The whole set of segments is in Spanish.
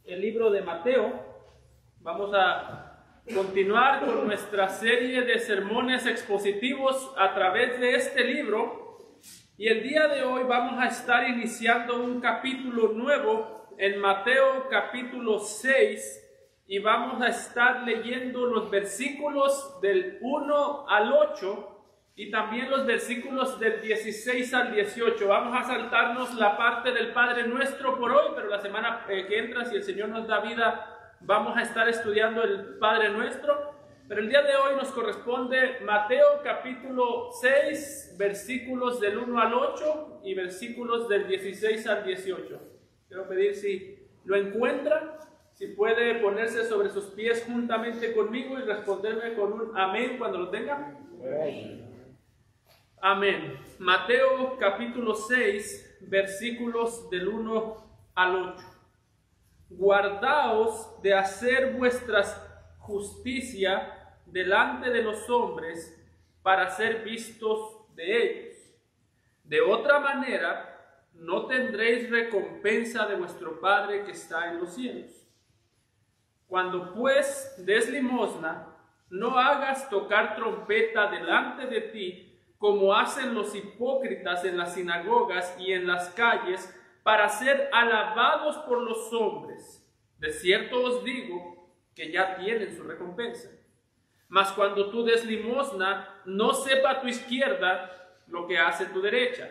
el libro de Mateo. Vamos a continuar con nuestra serie de sermones expositivos a través de este libro. Y el día de hoy vamos a estar iniciando un capítulo nuevo en Mateo capítulo 6. Y vamos a estar leyendo los versículos del 1 al 8 y también los versículos del 16 al 18. Vamos a saltarnos la parte del Padre Nuestro por hoy, pero la semana que entra, si el Señor nos da vida, vamos a estar estudiando el Padre Nuestro. Pero el día de hoy nos corresponde Mateo capítulo 6, versículos del 1 al 8 y versículos del 16 al 18. Quiero pedir si lo encuentra, si puede ponerse sobre sus pies juntamente conmigo y responderme con un amén cuando lo tenga. Amén. Mateo capítulo 6, versículos del 1 al 8. Guardaos de hacer vuestras justicia delante de los hombres para ser vistos de ellos. De otra manera, no tendréis recompensa de vuestro Padre que está en los cielos. Cuando pues des limosna, no hagas tocar trompeta delante de ti, como hacen los hipócritas en las sinagogas y en las calles, para ser alabados por los hombres. De cierto os digo que ya tienen su recompensa. Mas cuando tú des limosna, no sepa tu izquierda lo que hace tu derecha,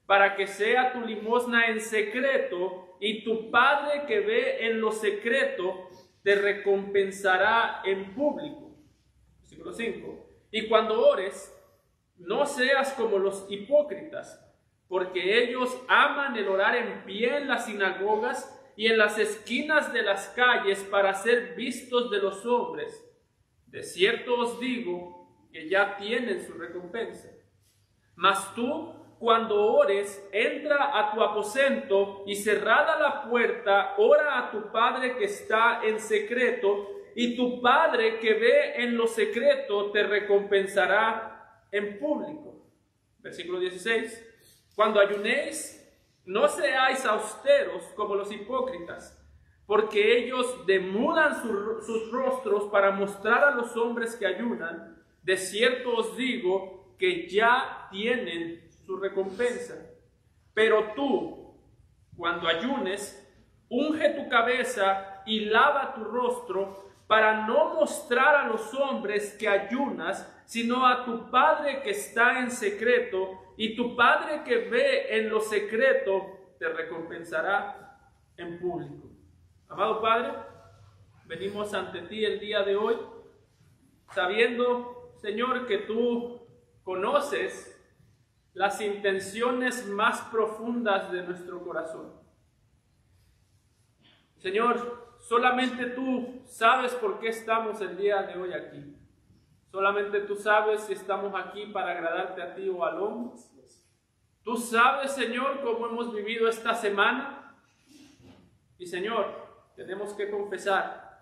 para que sea tu limosna en secreto, y tu Padre que ve en lo secreto te recompensará en público. Versículo 5. Y cuando ores, no seas como los hipócritas, porque ellos aman el orar en pie en las sinagogas y en las esquinas de las calles para ser vistos de los hombres. De cierto os digo que ya tienen su recompensa. Mas tú, cuando ores, entra a tu aposento y cerrada la puerta, ora a tu Padre que está en secreto, y tu Padre que ve en lo secreto te recompensará en público. Versículo 16. Cuando ayunéis, no seáis austeros como los hipócritas, porque ellos demudan sus rostros para mostrar a los hombres que ayunan. De cierto os digo que ya tienen su recompensa. Pero tú, cuando ayunes, unge tu cabeza y lava tu rostro, para no mostrar a los hombres que ayunas, sino a tu Padre que está en secreto, y tu Padre que ve en lo secreto te recompensará en público. Amado Padre, venimos ante ti el día de hoy, sabiendo, Señor, que tú conoces las intenciones más profundas de nuestro corazón. Señor, solamente tú sabes por qué estamos el día de hoy aquí. Solamente tú sabes si estamos aquí para agradarte a ti o al hombre. Tú sabes, Señor, cómo hemos vivido esta semana. Y, Señor, tenemos que confesar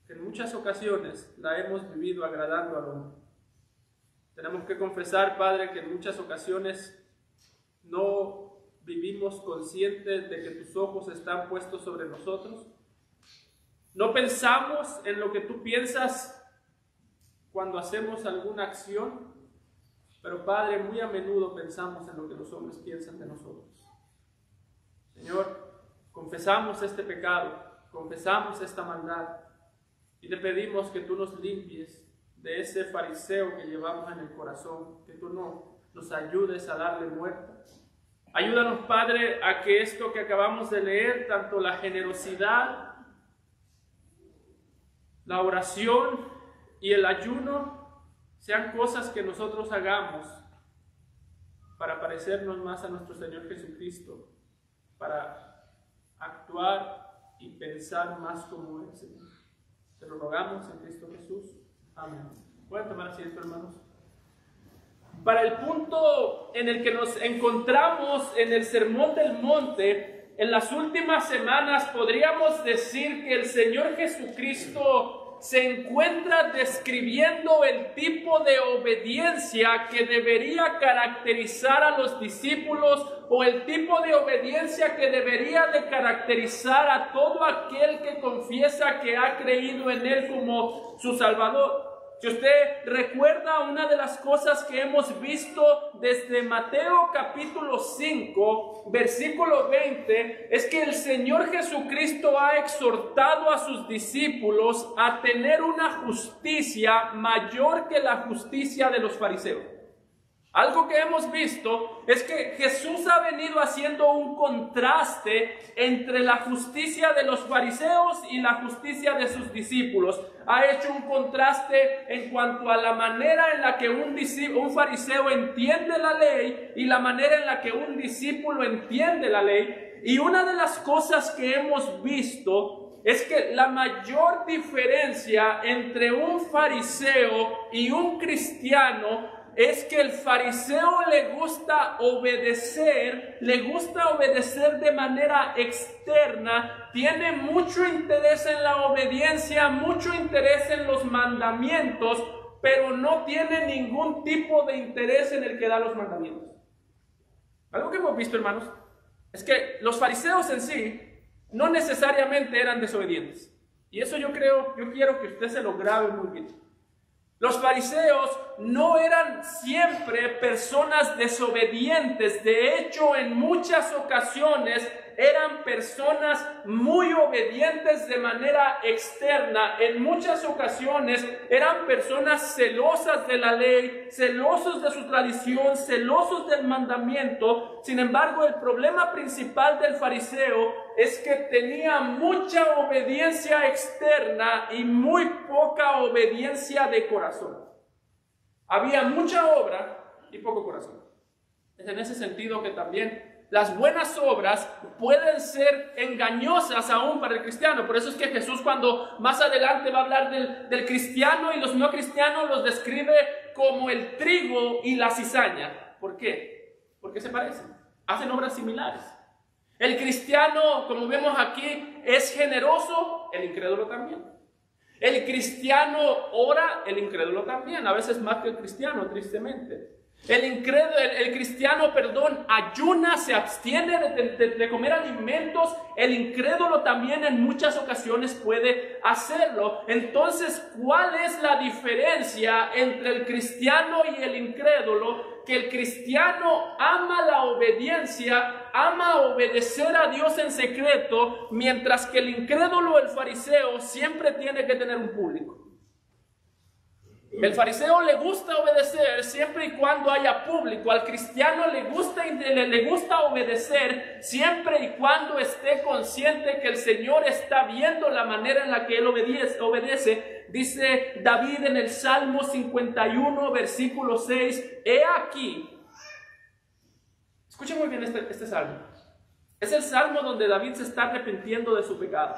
que en muchas ocasiones la hemos vivido agradando al hombre. Tenemos que confesar, Padre, que en muchas ocasiones no vivimos conscientes de que tus ojos están puestos sobre nosotros. No pensamos en lo que tú piensas cuando hacemos alguna acción, pero Padre, muy a menudo pensamos en lo que los hombres piensan de nosotros. Señor, confesamos este pecado, confesamos esta maldad y te pedimos que tú nos limpies de ese fariseo que llevamos en el corazón, que tú nos ayudes a darle muerte. Ayúdanos, Padre, a que esto que acabamos de leer, tanto la generosidad, la oración y el ayuno, sean cosas que nosotros hagamos para parecernos más a nuestro Señor Jesucristo, para actuar y pensar más como Él, Señor. Te lo rogamos en Cristo Jesús. Amén. Pueden tomar asiento, hermanos. Para el punto en el que nos encontramos en el Sermón del Monte, en las últimas semanas podríamos decir que el Señor Jesucristo se encuentra describiendo el tipo de obediencia que debería caracterizar a los discípulos o el tipo de obediencia que debería de caracterizar a todo aquel que confiesa que ha creído en Él como su Salvador. Si usted recuerda, una de las cosas que hemos visto desde Mateo capítulo 5, versículo 20, es que el Señor Jesucristo ha exhortado a sus discípulos a tener una justicia mayor que la justicia de los fariseos. Algo que hemos visto es que Jesús ha venido haciendo un contraste entre la justicia de los fariseos y la justicia de sus discípulos. Ha hecho un contraste en cuanto a la manera en la que un fariseo entiende la ley y la manera en la que un discípulo entiende la ley. Y una de las cosas que hemos visto es que la mayor diferencia entre un fariseo y un cristiano es que el fariseo le gusta obedecer de manera externa, tiene mucho interés en la obediencia, mucho interés en los mandamientos, pero no tiene ningún tipo de interés en el que da los mandamientos. Algo que hemos visto, hermanos, es que los fariseos en sí no necesariamente eran desobedientes. Y eso yo quiero que usted se lo grabe muy bien. Los fariseos no eran siempre personas desobedientes. De hecho, en muchas ocasiones eran personas muy obedientes de manera externa. En muchas ocasiones eran personas celosas de la ley, celosos de su tradición, celosos del mandamiento. Sin embargo, el problema principal del fariseo es que tenía mucha obediencia externa y muy poca obediencia de corazón. Había mucha obra y poco corazón. Es en ese sentido que también las buenas obras pueden ser engañosas aún para el cristiano. Por eso es que Jesús, cuando más adelante va a hablar del cristiano y los no cristianos, los describe como el trigo y la cizaña. ¿Por qué? Porque se parecen, hacen obras similares. El cristiano, como vemos aquí, es generoso, el incrédulo también. El cristiano ora, el incrédulo también, a veces más que el cristiano, tristemente. El cristiano, ayuna, se abstiene de comer alimentos. El incrédulo también en muchas ocasiones puede hacerlo. Entonces, ¿cuál es la diferencia entre el cristiano y el incrédulo? Que el cristiano ama la obediencia, ama obedecer a Dios en secreto, mientras que el incrédulo, el fariseo, siempre tiene que tener un público. El fariseo le gusta obedecer siempre y cuando haya público. Al cristiano le gusta obedecer siempre y cuando esté consciente que el Señor está viendo la manera en la que él obedece. Dice David en el Salmo 51, versículo 6, he aquí. Escuchen muy bien este salmo. Es el salmo donde David se está arrepintiendo de su pecado.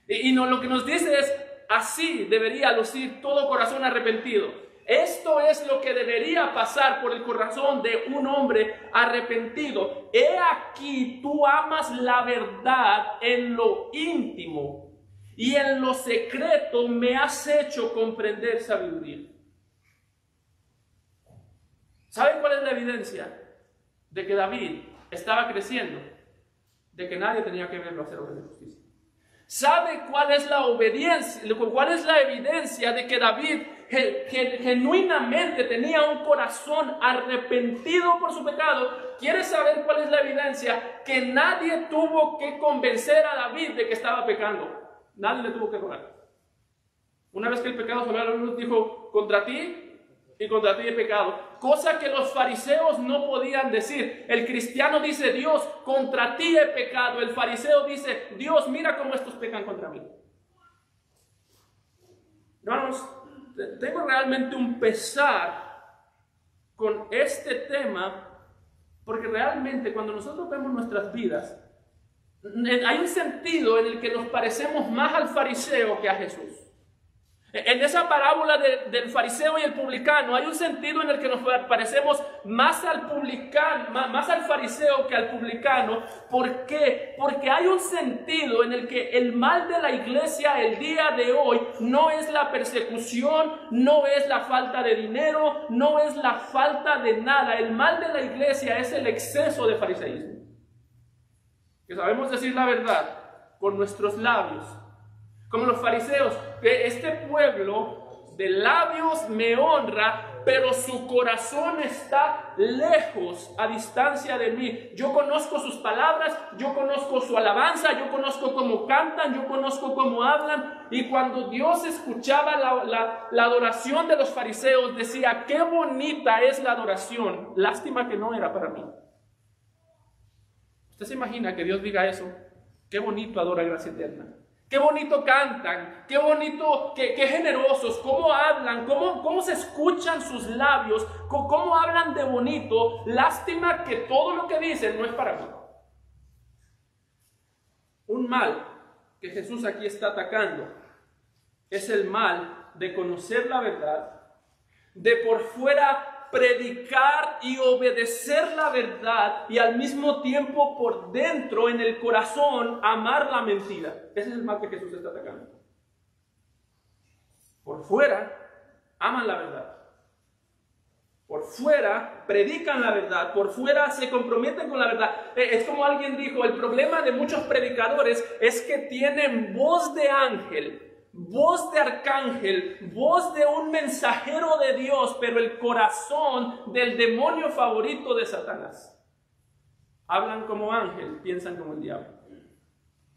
Y lo que nos dice es: así debería lucir todo corazón arrepentido. Esto es lo que debería pasar por el corazón de un hombre arrepentido. He aquí, tú amas la verdad en lo íntimo y en lo secreto me has hecho comprender sabiduría. ¿Saben cuál es la evidencia de que David estaba creciendo? De que nadie tenía que verlo hacer obras de justicia. ¿Sabe cuál es la obediencia? ¿Cuál es la evidencia de que David genuinamente tenía un corazón arrepentido por su pecado? ¿Quiere saber cuál es la evidencia? Que nadie tuvo que convencer a David de que estaba pecando. Nadie le tuvo que rogar. Una vez que el pecado sobre la luz dijo: contra ti y contra ti he pecado. Cosa que los fariseos no podían decir. El cristiano dice: Dios, contra ti he pecado. El fariseo dice: Dios, mira cómo estos pecan contra mí. Hermanos, tengo realmente un pesar con este tema, porque realmente cuando nosotros vemos nuestras vidas, hay un sentido en el que nos parecemos más al fariseo que a Jesús. En esa parábola del fariseo y el publicano hay un sentido en el que nos parecemos más al publicano, más al fariseo que al publicano. ¿Por qué? Porque hay un sentido en el que el mal de la iglesia el día de hoy no es la persecución, no es la falta de dinero, no es la falta de nada. El mal de la iglesia es el exceso de fariseísmo. Que sabemos decir la verdad con nuestros labios, como los fariseos, que este pueblo de labios me honra, pero su corazón está lejos, a distancia de mí. Yo conozco sus palabras, yo conozco su alabanza, yo conozco cómo cantan, yo conozco cómo hablan. Y cuando Dios escuchaba la adoración de los fariseos, decía, qué bonita es la adoración, lástima que no era para mí. ¿Usted se imagina que Dios diga eso? Qué bonito adora Gracia Eterna. Qué bonito cantan, qué bonito, qué generosos, cómo hablan, cómo se escuchan sus labios, cómo hablan de bonito. Lástima que todo lo que dicen no es para mí. Un mal que Jesús aquí está atacando es el mal de conocer la verdad, de por fuera predicar y obedecer la verdad y al mismo tiempo por dentro, en el corazón, amar la mentira. Ese es el mal que Jesús está atacando. Por fuera aman la verdad, por fuera predican la verdad, por fuera se comprometen con la verdad. Es como alguien dijo, el problema de muchos predicadores es que tienen voz de ángel, voz de arcángel, voz de un mensajero de Dios, pero el corazón del demonio favorito de Satanás. Hablan como ángel, piensan como el diablo.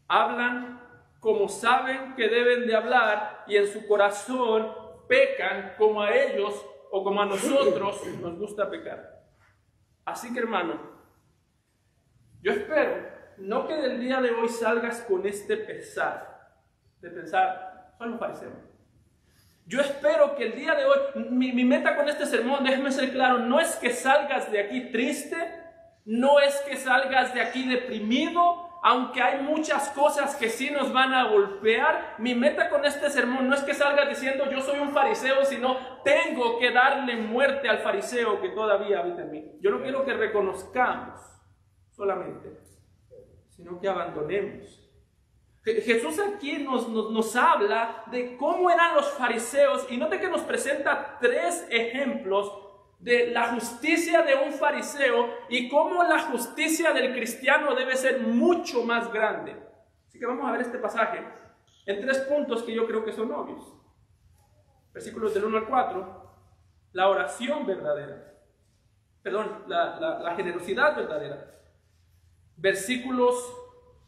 Hablan como saben que deben de hablar y en su corazón pecan como a ellos o como a nosotros nos gusta pecar. Así que, hermano, yo espero no que del día de hoy salgas con este pesar de pensar, soy un fariseo. Yo espero que el día de hoy, mi meta con este sermón, déjeme ser claro, no es que salgas de aquí triste, no es que salgas de aquí deprimido, aunque hay muchas cosas que sí nos van a golpear. Mi meta con este sermón no es que salgas diciendo yo soy un fariseo, sino tengo que darle muerte al fariseo que todavía habita en mí. Yo no quiero que reconozcamos solamente, sino que abandonemos. Jesús aquí nos habla de cómo eran los fariseos y note que nos presenta 3 ejemplos de la justicia de un fariseo y cómo la justicia del cristiano debe ser mucho más grande. Así que vamos a ver este pasaje en 3 puntos que yo creo que son obvios. Versículos del 1 al 4, la oración verdadera, la generosidad verdadera. Versículos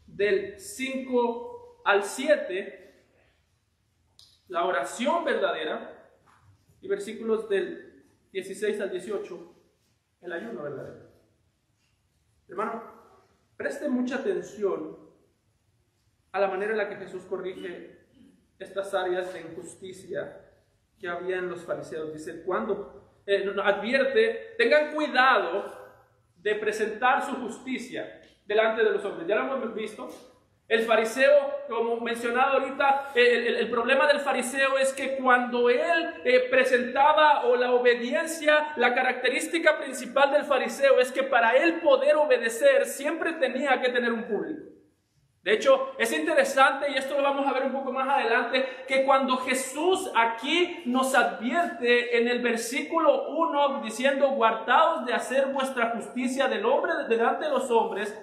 del 5 al 7, la oración verdadera, y versículos del 16 al 18, el ayuno verdadero. Hermano, preste mucha atención a la manera en la que Jesús corrige estas áreas de injusticia que había en los fariseos. Dice, cuando advierte, tengan cuidado de presentar su justicia delante de los hombres. Ya lo hemos visto. El fariseo, como mencionado ahorita, el problema del fariseo es que cuando él presentaba o la obediencia, la característica principal del fariseo es que para él poder obedecer siempre tenía que tener un público. De hecho, es interesante, y esto lo vamos a ver un poco más adelante, que cuando Jesús aquí nos advierte en el versículo 1 diciendo, guardaos de hacer vuestra justicia del hombre delante de los hombres,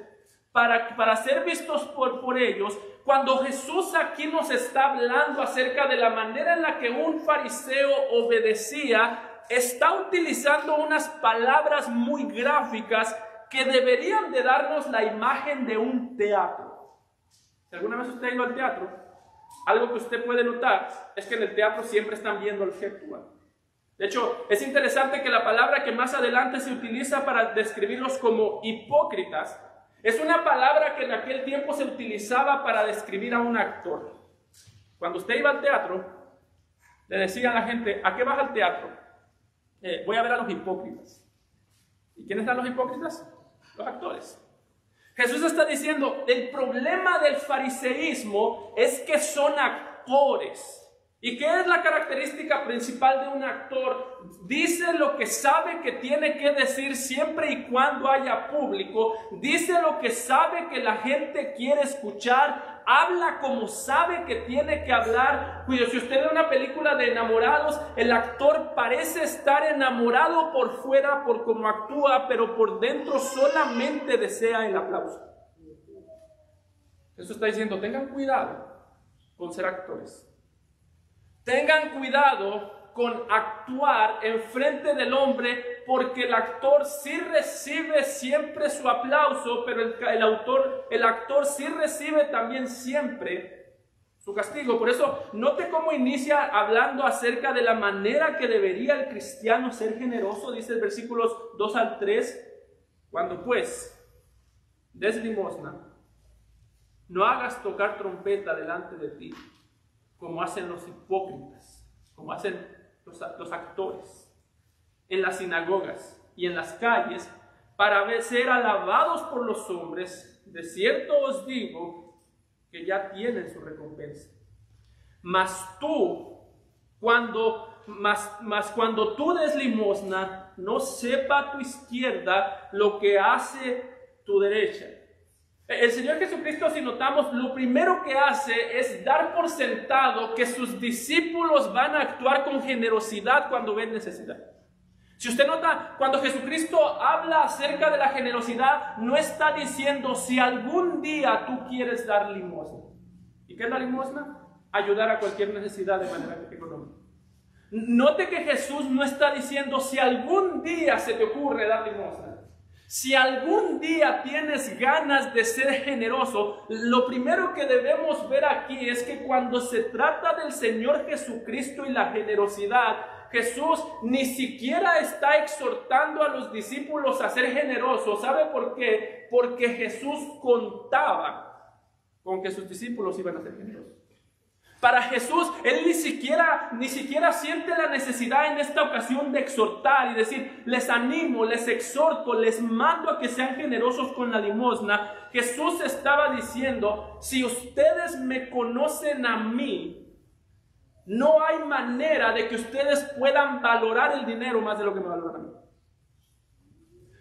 para ser vistos por ellos, cuando Jesús aquí nos está hablando acerca de la manera en la que un fariseo obedecía, está utilizando unas palabras muy gráficas que deberían de darnos la imagen de un teatro. Si alguna vez usted ha ido al teatro, algo que usted puede notar es que en el teatro siempre están viendo el que actúa. De hecho, es interesante que la palabra que más adelante se utiliza para describirlos como hipócritas es una palabra que en aquel tiempo se utilizaba para describir a un actor. Cuando usted iba al teatro, le decía a la gente, ¿a qué vas al teatro? Voy a ver a los hipócritas. ¿Y quiénes eran los hipócritas? Los actores. Jesús está diciendo, el problema del fariseísmo es que son actores. ¿Y qué es la característica principal de un actor? Dice lo que sabe que tiene que decir siempre y cuando haya público. Dice lo que sabe que la gente quiere escuchar. Habla como sabe que tiene que hablar. Cuidado, si usted ve una película de enamorados, el actor parece estar enamorado por fuera por cómo actúa, pero por dentro solamente desea el aplauso. Eso está diciendo, tengan cuidado con ser actores. Tengan cuidado con actuar en frente del hombre, porque el actor sí recibe siempre su aplauso, pero el actor sí recibe también siempre su castigo. Por eso, note cómo inicia hablando acerca de la manera que debería el cristiano ser generoso. Dice el versículos 2 al 3, cuando pues des limosna, no hagas tocar trompeta delante de ti, como hacen los hipócritas, como hacen los actores en las sinagogas y en las calles, para ser alabados por los hombres. De cierto os digo que ya tienen su recompensa. Mas cuando tú des limosna, no sepa tu izquierda lo que hace tu derecha. El Señor Jesucristo, si notamos, lo primero que hace es dar por sentado que sus discípulos van a actuar con generosidad cuando ven necesidad. Si usted nota, cuando Jesucristo habla acerca de la generosidad, no está diciendo si algún día tú quieres dar limosna. ¿Y qué es la limosna? Ayudar a cualquier necesidad de manera económica. Note que Jesús no está diciendo si algún día se te ocurre dar limosna. Si algún día tienes ganas de ser generoso, lo primero que debemos ver aquí es que cuando se trata del Señor Jesucristo y la generosidad, Jesús ni siquiera está exhortando a los discípulos a ser generosos. ¿Sabe por qué? Porque Jesús contaba con que sus discípulos iban a ser generosos. Para Jesús, Él ni siquiera siente la necesidad en esta ocasión de exhortar y decir, les animo, les exhorto, les mando a que sean generosos con la limosna. Jesús estaba diciendo, si ustedes me conocen a mí, no hay manera de que ustedes puedan valorar el dinero más de lo que me valoran a mí.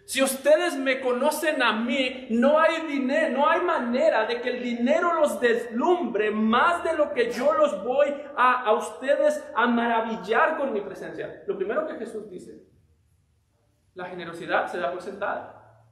Si ustedes me conocen a mí, no hay manera de que el dinero los deslumbre más de lo que yo los voy a ustedes a maravillar con mi presencia. Lo primero que Jesús dice, la generosidad se da por sentada.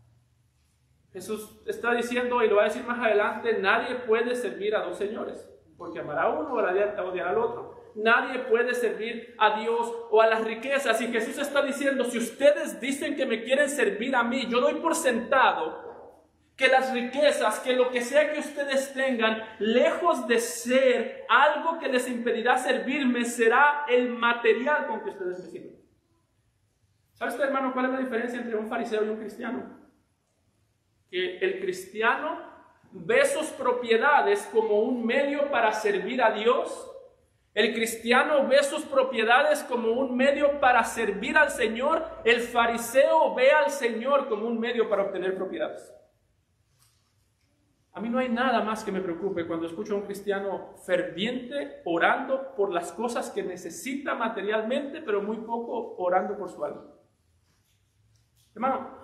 Jesús está diciendo, y lo va a decir más adelante, nadie puede servir a dos señores, porque amará a uno o odiará al otro. Nadie puede servir a Dios o a las riquezas. Y Jesús está diciendo, si ustedes dicen que me quieren servir a mí, yo doy por sentado que las riquezas, que lo que sea que ustedes tengan, lejos de ser algo que les impedirá servirme, será el material con que ustedes me sirven. ¿Sabe usted, hermano, cuál es la diferencia entre un fariseo y un cristiano? Que el cristiano ve sus propiedades como un medio para servir a Dios. El cristiano ve sus propiedades como un medio para servir al Señor. El fariseo ve al Señor como un medio para obtener propiedades. A mí no hay nada más que me preocupe cuando escucho a un cristiano ferviente orando por las cosas que necesita materialmente, pero muy poco orando por su alma. Hermano,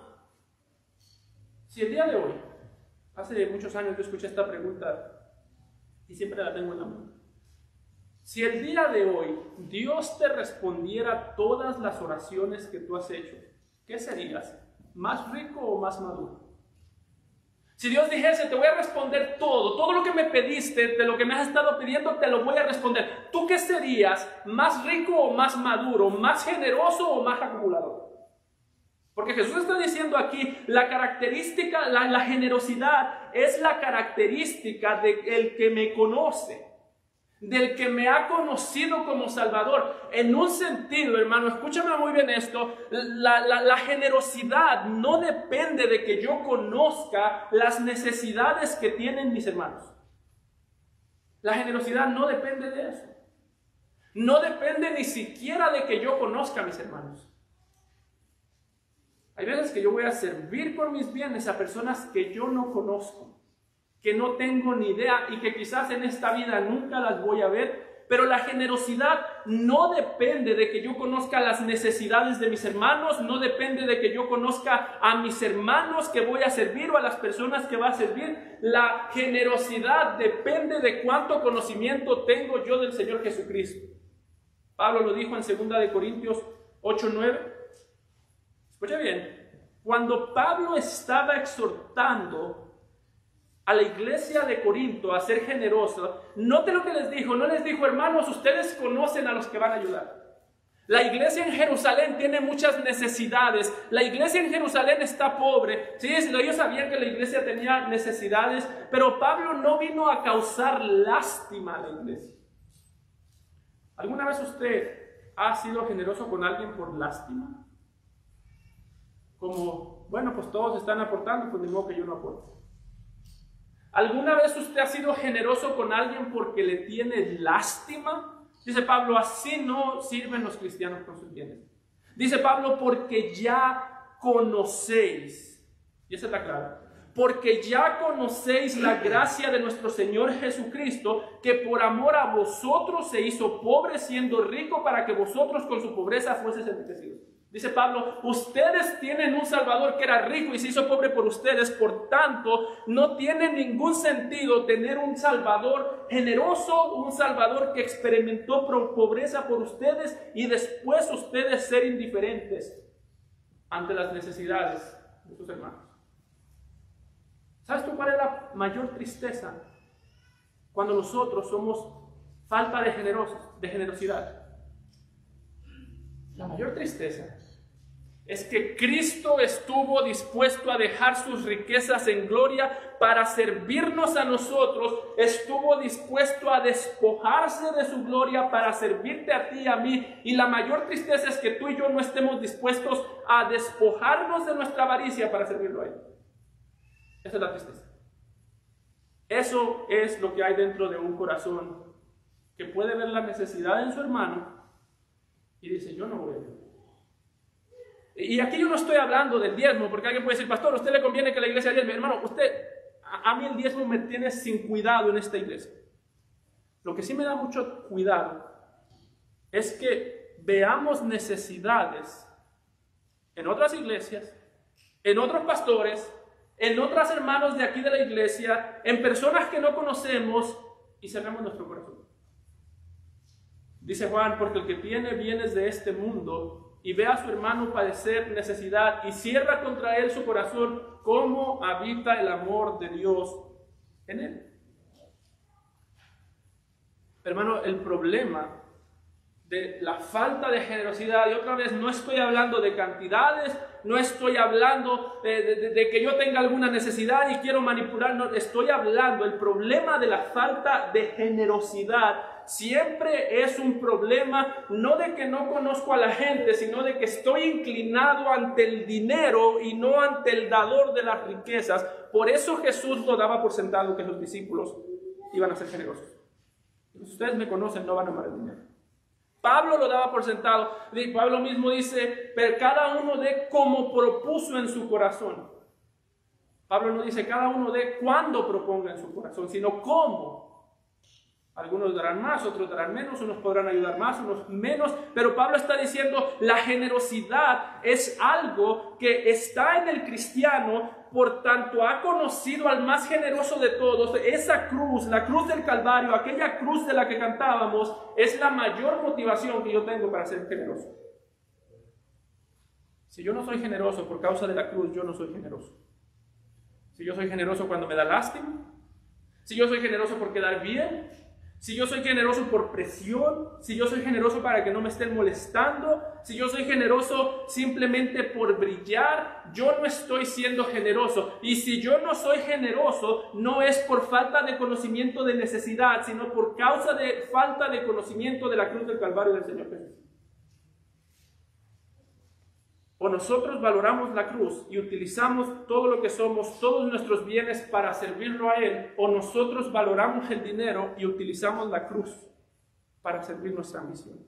si el día de hoy, hace muchos años yo escuché esta pregunta y siempre la tengo en la mente. Si el día de hoy Dios te respondiera todas las oraciones que tú has hecho, ¿qué serías? ¿Más rico o más maduro? Si Dios dijese, te voy a responder todo lo que me pediste, de lo que me has estado pidiendo, te lo voy a responder. ¿Tú qué serías? ¿Más rico o más maduro? ¿Más generoso o más acumulador? Porque Jesús está diciendo aquí, la característica, la generosidad es la característica del que me conoce, del que me ha conocido como Salvador. En un sentido, hermano, escúchame muy bien esto, la generosidad no depende de que yo conozca las necesidades que tienen mis hermanos. La generosidad no depende de eso. No depende ni siquiera de que yo conozca a mis hermanos. Hay veces que yo voy a servir por mis bienes a personas que yo no conozco, que no tengo ni idea y que quizás en esta vida nunca las voy a ver, Pero la generosidad no depende de que yo conozca las necesidades de mis hermanos, no depende de que yo conozca a mis hermanos que voy a servir o a las personas que va a servir. La generosidad depende de cuánto conocimiento tengo yo del Señor Jesucristo. Pablo lo dijo en 2 Corintios 8:9. Escucha bien, cuando Pablo estaba exhortando a la iglesia de Corinto a ser generosa, note lo que les dijo. No les dijo: hermanos, ustedes conocen a los que van a ayudar. La iglesia en Jerusalén tiene muchas necesidades. La iglesia en Jerusalén está pobre. Sí, ellos sabían que la iglesia tenía necesidades, pero Pablo no vino a causar lástima a la iglesia. ¿Alguna vez usted ha sido generoso con alguien por lástima? Como, bueno, pues todos están aportando, pues ni modo que yo no aporte. ¿Alguna vez usted ha sido generoso con alguien porque le tiene lástima? Dice Pablo: así no sirven los cristianos con sus bienes. Dice Pablo: porque ya conocéis, y esa es la clave, porque ya conocéis la gracia de nuestro Señor Jesucristo, que por amor a vosotros se hizo pobre siendo rico, para que vosotros con su pobreza fueseis enriquecidos. Dice Pablo: ustedes tienen un Salvador que era rico y se hizo pobre por ustedes. Por tanto, no tiene ningún sentido tener un Salvador generoso, un Salvador que experimentó pobreza por ustedes y después ustedes ser indiferentes ante las necesidades de sus hermanos. ¿Sabes tú cuál es la mayor tristeza? Cuando nosotros somos falta de generosidad. La mayor tristeza es que Cristo estuvo dispuesto a dejar sus riquezas en gloria para servirnos a nosotros. Estuvo dispuesto a despojarse de su gloria para servirte a ti y a mí. Y la mayor tristeza es que tú y yo no estemos dispuestos a despojarnos de nuestra avaricia para servirlo a Él. Esa es la tristeza. Eso es lo que hay dentro de un corazón que puede ver la necesidad en su hermano y dice: yo no voy a ayudar. Y aquí yo no estoy hablando del diezmo, porque alguien puede decir: pastor, ¿a usted le conviene que la iglesia diezme? Hermano, a mí el diezmo me tiene sin cuidado en esta iglesia. Lo que sí me da mucho cuidado es que veamos necesidades en otras iglesias, en otros pastores, en otros hermanos de aquí de la iglesia, en personas que no conocemos, y cerremos nuestro corazón. Dice Juan: porque el que tiene bienes de este mundo y ve a su hermano padecer necesidad y cierra contra él su corazón, ¿cómo habita el amor de Dios en él? Hermano, el problema de la falta de generosidad, y otra vez no estoy hablando de cantidades, no estoy hablando de que yo tenga alguna necesidad y quiero manipular, no, estoy hablando, el problema de la falta de generosidad siempre es un problema, no de que no conozco a la gente, sino de que estoy inclinado ante el dinero y no ante el dador de las riquezas. Por eso Jesús lo daba por sentado que los discípulos iban a ser generosos. Si ustedes me conocen, no van a amar el dinero. Pablo lo daba por sentado. Pablo mismo dice: pero cada uno dé como propuso en su corazón. Pablo no dice cada uno dé cuando proponga en su corazón, sino cómo. Algunos darán más, otros darán menos, unos podrán ayudar más, unos menos. Pero Pablo está diciendo: la generosidad es algo que está en el cristiano. Por tanto, ha conocido al más generoso de todos. Esa cruz, la cruz del Calvario, aquella cruz de la que cantábamos, es la mayor motivación que yo tengo para ser generoso. Si yo no soy generoso por causa de la cruz, yo no soy generoso. Si yo soy generoso cuando me da lástima, si yo soy generoso por quedar bien, si yo soy generoso por presión, si yo soy generoso para que no me estén molestando, si yo soy generoso simplemente por brillar, yo no estoy siendo generoso. Y si yo no soy generoso, no es por falta de conocimiento de necesidad, sino por causa de falta de conocimiento de la cruz del Calvario del Señor Jesús. O nosotros valoramos la cruz y utilizamos todo lo que somos, todos nuestros bienes para servirlo a Él, o nosotros valoramos el dinero y utilizamos la cruz para servir nuestra misión.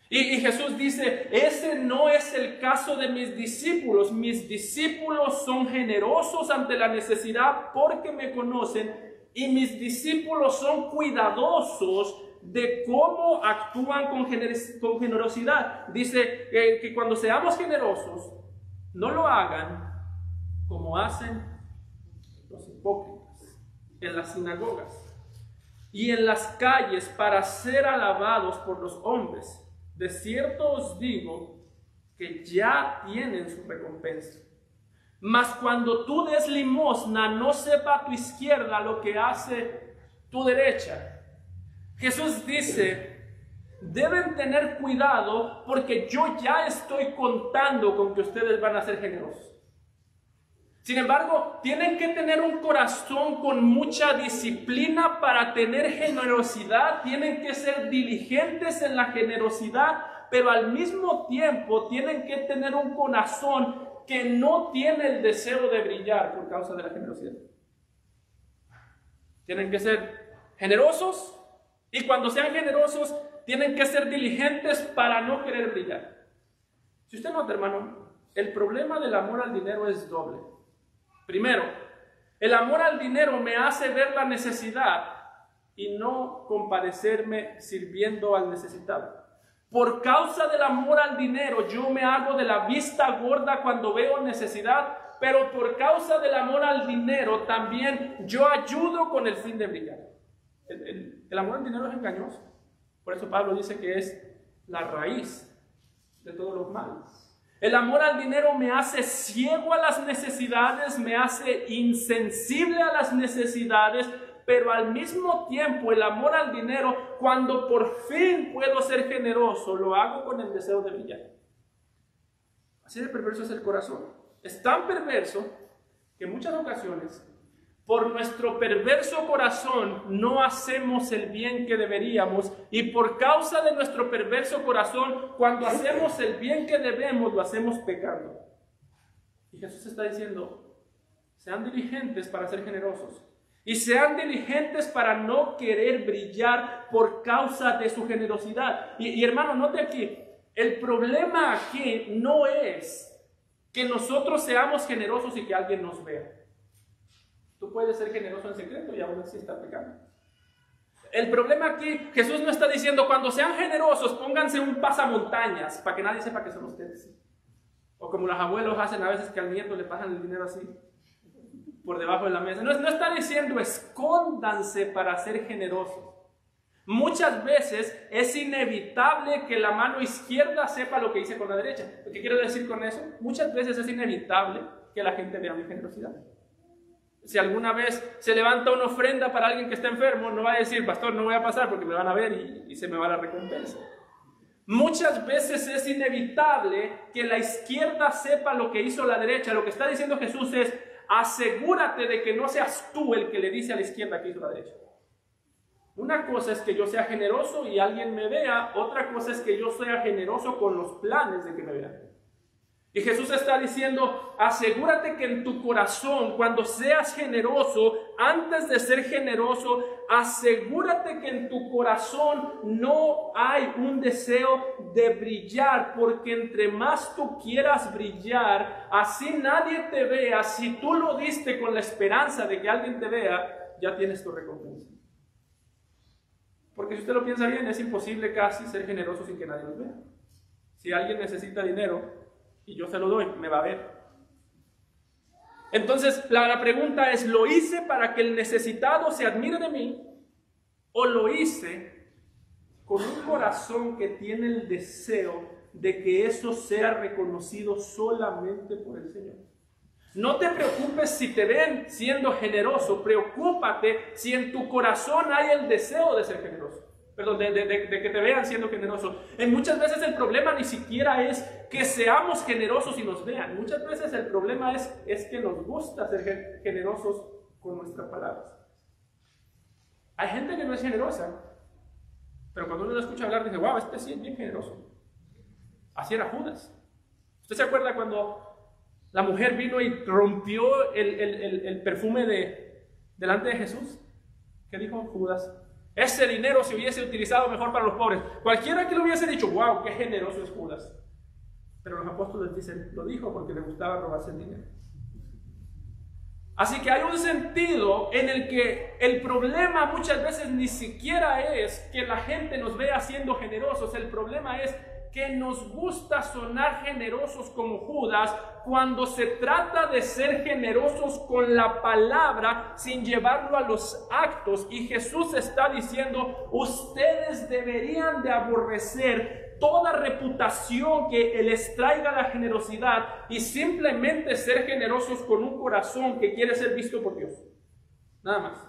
Y Jesús dice: ese no es el caso de mis discípulos. Mis discípulos son generosos ante la necesidad porque me conocen, y mis discípulos son cuidadosos de cómo actúan con generosidad. Dice que cuando seamos generosos, no lo hagan como hacen los hipócritas en las sinagogas y en las calles para ser alabados por los hombres. De cierto os digo que ya tienen su recompensa. Mas cuando tú des limosna, no sepa tu izquierda lo que hace tu derecha. Jesús dice, deben tener cuidado porque yo ya estoy contando con que ustedes van a ser generosos. Sin embargo, tienen que tener un corazón con mucha disciplina para tener generosidad, tienen que ser diligentes en la generosidad, pero al mismo tiempo tienen que tener un corazón que no tiene el deseo de brillar por causa de la generosidad. Tienen que ser generosos y cuando sean generosos tienen que ser diligentes para no querer brillar. Si usted nota, hermano, el problema del amor al dinero es doble. Primero, el amor al dinero me hace ver la necesidad y no compadecerme sirviendo al necesitado. Por causa del amor al dinero, yo me hago de la vista gorda cuando veo necesidad, pero por causa del amor al dinero también yo ayudo con el fin de brillar. El amor al dinero es engañoso. Por eso Pablo dice que es la raíz de todos los males. El amor al dinero me hace ciego a las necesidades, me hace insensible a las necesidades, pero al mismo tiempo el amor al dinero, cuando por fin puedo ser generoso, lo hago con el deseo de brillar. Así de perverso es el corazón. Es tan perverso que en muchas ocasiones, por nuestro perverso corazón, no hacemos el bien que deberíamos, y por causa de nuestro perverso corazón, cuando hacemos el bien que debemos, lo hacemos pecando. Y Jesús está diciendo, sean diligentes para ser generosos. Y sean diligentes para no querer brillar por causa de su generosidad. Y hermano, note aquí, el problema aquí no es que nosotros seamos generosos y que alguien nos vea. Tú puedes ser generoso en secreto y aún así está pecando. El problema aquí, Jesús no está diciendo, cuando sean generosos, pónganse un pasamontañas para que nadie sepa que son ustedes. O como los abuelos hacen a veces, que al nieto le pasan el dinero así por debajo de la mesa. No está diciendo escóndanse para ser generosos. Muchas veces es inevitable que la mano izquierda sepa lo que hice con la derecha. ¿Qué quiero decir con eso? Muchas veces es inevitable que la gente vea mi generosidad. Si alguna vez se levanta una ofrenda para alguien que está enfermo, no va a decir, pastor, no voy a pasar porque me van a ver y se me va la recompensa. Muchas veces es inevitable que la izquierda sepa lo que hizo la derecha. Lo que está diciendo Jesús es, asegúrate de que no seas tú el que le dice a la izquierda que hizo la derecha. Una cosa es que yo sea generoso y alguien me vea, otra cosa es que yo sea generoso con los planes de que me vean. Y Jesús está diciendo, asegúrate que en tu corazón, cuando seas generoso, antes de ser generoso, asegúrate que en tu corazón no hay un deseo de brillar, porque entre más tú quieras brillar, así nadie te vea. Si tú lo diste con la esperanza de que alguien te vea, ya tienes tu recompensa. Porque si usted lo piensa bien, es imposible casi ser generoso sin que nadie nos vea. Si alguien necesita dinero y yo se lo doy, me va a ver. Entonces la pregunta es, ¿lo hice para que el necesitado se admire de mí? ¿O lo hice con un corazón que tiene el deseo de que eso sea reconocido solamente por el Señor? No te preocupes si te ven siendo generoso, preocúpate si en tu corazón hay el deseo de ser generoso. Perdón, de que te vean siendo generoso. Muchas veces el problema ni siquiera es que seamos generosos y nos vean. Muchas veces el problema es que nos gusta ser generosos con nuestras palabras. Hay gente que no es generosa, pero cuando uno lo escucha hablar dice, wow, este sí es bien generoso. Así era Judas. ¿Usted se acuerda cuando la mujer vino y rompió el perfume delante de Jesús? ¿Qué dijo Judas? Ese dinero se hubiese utilizado mejor para los pobres. Cualquiera que lo hubiese dicho, wow, qué generoso es Judas. Pero los apóstoles dicen, lo dijo porque le gustaba robarse el dinero. Así que hay un sentido en el que el problema muchas veces ni siquiera es que la gente nos vea siendo generosos. El problema es que nos gusta sonar generosos como Judas cuando se trata de ser generosos con la palabra sin llevarlo a los actos. Y Jesús está diciendo, ustedes deberían de aborrecer toda reputación que les traiga la generosidad y simplemente ser generosos con un corazón que quiere ser visto por Dios. Nada más.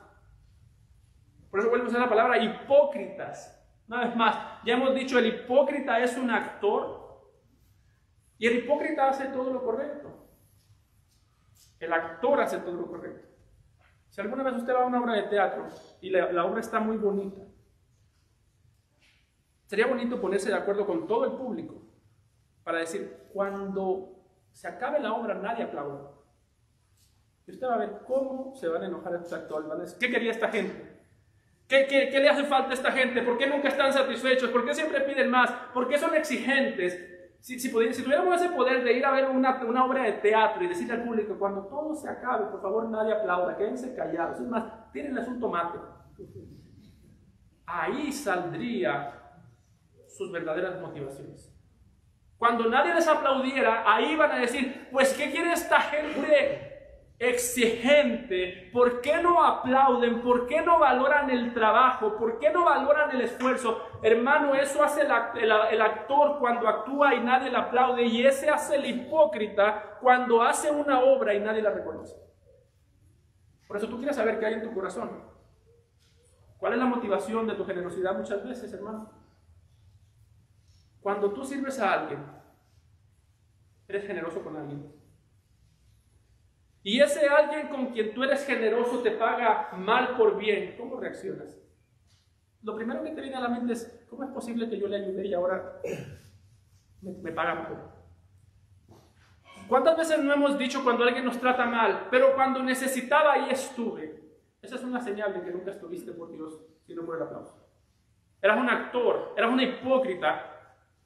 Por eso vuelvo a usar la palabra hipócritas. Una vez más, ya hemos dicho, el hipócrita es un actor y el hipócrita hace todo lo correcto. El actor hace todo lo correcto. Si alguna vez usted va a una obra de teatro y la obra está muy bonita, sería bonito ponerse de acuerdo con todo el público para decir, cuando se acabe la obra nadie aplaude. Y usted va a ver cómo se van a enojar estos actores. Van a decir, ¿qué quería esta gente? ¿Qué le hace falta a esta gente? ¿Por qué nunca están satisfechos? ¿Por qué siempre piden más? ¿Por qué son exigentes? Si tuviéramos ese poder de ir a ver una obra de teatro y decirle al público, cuando todo se acabe, por favor nadie aplauda, quédense callados. Es más, tírenles un tomate. Ahí saldría sus verdaderas motivaciones. Cuando nadie les aplaudiera, ahí van a decir, pues ¿qué quiere esta gente exigente? ¿Por qué no aplauden? ¿Por qué no valoran el trabajo? ¿Por qué no valoran el esfuerzo? Hermano, eso hace el actor cuando actúa y nadie le aplaude, y ese hace el hipócrita cuando hace una obra y nadie la reconoce. Por eso tú quieres saber qué hay en tu corazón. ¿Cuál es la motivación de tu generosidad muchas veces, hermano? Cuando tú sirves a alguien, eres generoso con alguien. Y ese alguien con quien tú eres generoso te paga mal por bien. ¿Cómo reaccionas? Lo primero que te viene a la mente es, ¿cómo es posible que yo le ayudé y ahora me paga mal? ¿Cuántas veces no hemos dicho cuando alguien nos trata mal, pero cuando necesitaba ahí estuve? Esa es una señal de que nunca estuviste por Dios, sino por el aplauso. Eras un actor, eras una hipócrita,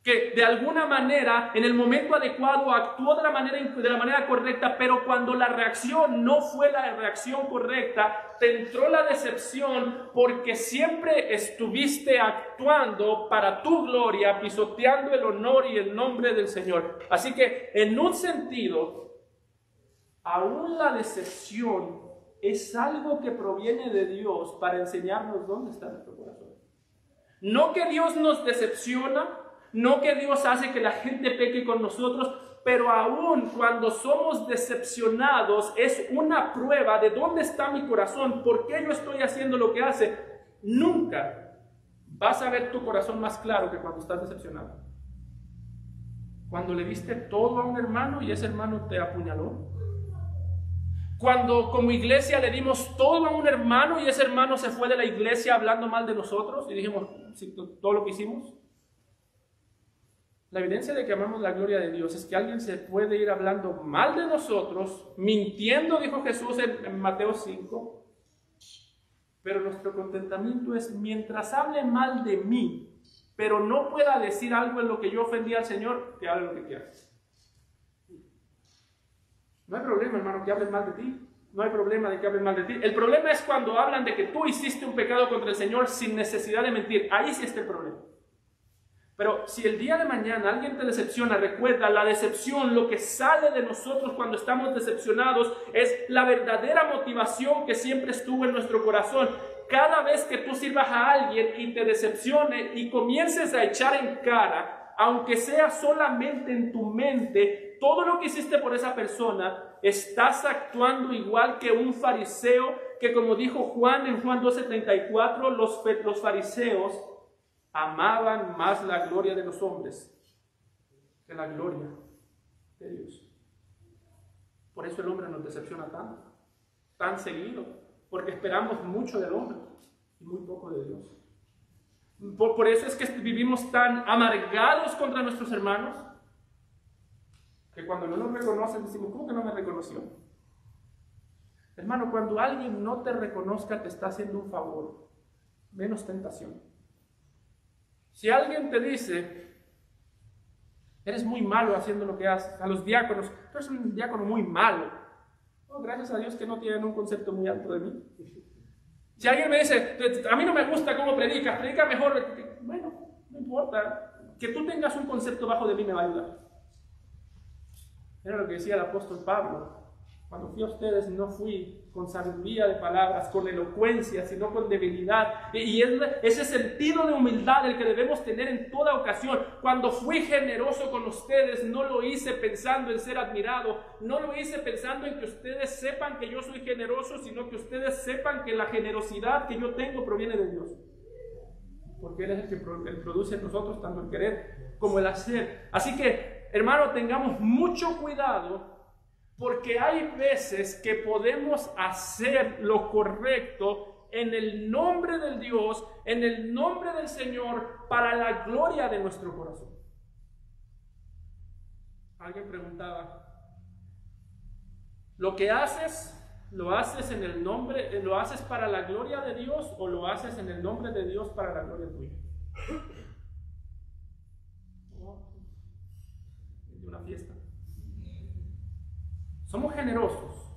que de alguna manera, en el momento adecuado, actuó de la manera correcta, pero cuando la reacción no fue la reacción correcta, te entró la decepción porque siempre estuviste actuando para tu gloria, pisoteando el honor y el nombre del Señor. Así que, en un sentido, aún la decepción es algo que proviene de Dios para enseñarnos dónde está nuestro corazón. No que Dios nos decepciona, no que Dios hace que la gente peque con nosotros, pero aún cuando somos decepcionados es una prueba de dónde está mi corazón, por qué yo estoy haciendo lo que hace. Nunca vas a ver tu corazón más claro que cuando estás decepcionado. Cuando le diste todo a un hermano y ese hermano te apuñaló. Cuando como iglesia le dimos todo a un hermano y ese hermano se fue de la iglesia hablando mal de nosotros y dijimos, sí, todo lo que hicimos. La evidencia de que amamos la gloria de Dios es que alguien se puede ir hablando mal de nosotros, mintiendo, dijo Jesús en Mateo 5, pero nuestro contentamiento es mientras hable mal de mí, pero no pueda decir algo en lo que yo ofendí al Señor, que hable lo que quiera. No hay problema, hermano, que hablen mal de ti. No hay problema de que hablen mal de ti. El problema es cuando hablan de que tú hiciste un pecado contra el Señor sin necesidad de mentir. Ahí sí está el problema. Pero si el día de mañana alguien te decepciona, recuerda, la decepción, lo que sale de nosotros cuando estamos decepcionados, es la verdadera motivación que siempre estuvo en nuestro corazón. Cada vez que tú sirvas a alguien y te decepcione y comiences a echar en cara, aunque sea solamente en tu mente, todo lo que hiciste por esa persona, estás actuando igual que un fariseo, que como dijo Juan en Juan 12:34, los fariseos amaban más la gloria de los hombres que la gloria de Dios. Por eso el hombre nos decepciona tan seguido, porque esperamos mucho del hombre y muy poco de Dios. Por eso es que vivimos tan amargados contra nuestros hermanos, que cuando no nos reconocen decimos, ¿cómo que no me reconoció? Hermano, cuando alguien no te reconozca te está haciendo un favor, menos tentación. Si alguien te dice, eres muy malo haciendo lo que haces, a los diáconos, tú eres un diácono muy malo, Oh, gracias a Dios que no tienen un concepto muy alto de mí. Si alguien me dice, a mí no me gusta cómo predicas, predica mejor, bueno, no importa. Que tú tengas un concepto bajo de mí me va a ayudar. Era lo que decía el apóstol Pablo. Cuando fui a ustedes no fui con sabiduría de palabras, con elocuencia, sino con debilidad. Y es ese sentido de humildad el que debemos tener en toda ocasión. Cuando fui generoso con ustedes, no lo hice pensando en ser admirado, no lo hice pensando en que ustedes sepan que yo soy generoso, sino que ustedes sepan que la generosidad que yo tengo proviene de Dios. Porque Él es el que produce en nosotros tanto el querer como el hacer. Así que, hermano, tengamos mucho cuidado, porque hay veces que podemos hacer lo correcto en el nombre del Dios, en el nombre del Señor, para la gloria de nuestro corazón. Alguien preguntaba, ¿lo que haces, lo haces en el nombre, lo haces para la gloria de Dios o lo haces en el nombre de Dios para la gloria tuya? De una fiesta. Somos generosos,